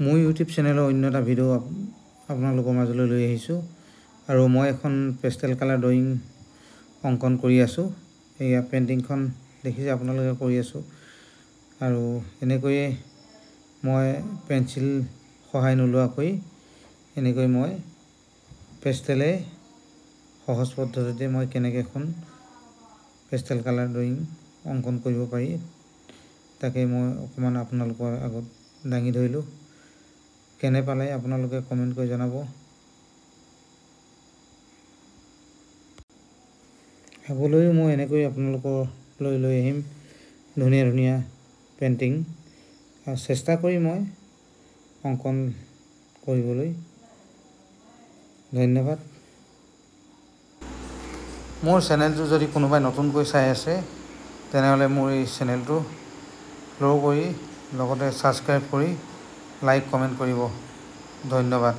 মোৰ ইউটিউব চেনেলৰ অন্য এটা ভিডিঅ' আপোনালোকৰ মাজলৈ লৈ আহিছোঁ আৰু মই এখন পেষ্টেল কালাৰ ড্ৰয়িং অংকন কৰি আছোঁ। এয়া পেইণ্টিংখন দেখিছে আপোনালোকে কৰি আছোঁ আৰু এনেকৈয়ে মই পেঞ্চিল সহায় নোলোৱাকৈ এনেকৈ মই পেষ্টেলে সহজ পদ্ধতিতে মই কেনেকৈ এখন পেষ্টেল কালাৰ ড্ৰয়িং অংকন কৰিব পাৰি তাকে মই অকণমান আপোনালোকৰ আগত দাঙি ধৰিলোঁ। কেনে পালে আপোনালোকে কমেণ্ট কৰি জনাব। আগলৈও মই এনেকৈ আপোনালোকলৈ লৈ আহিম ধুনীয়া ধুনীয়া পেইণ্টিং আৰু চেষ্টা কৰি মই অংকন কৰিবলৈ। ধন্যবাদ। মোৰ চেনেলটো যদি কোনোবাই নতুনকৈ চাই আছে তেনেহ'লে মোৰ এই চেনেলটো ফ'ল' কৰি লগতে ছাবস্ক্ৰাইব কৰি লাইক কমেণ্ট কৰিব। ধন্যবাদ।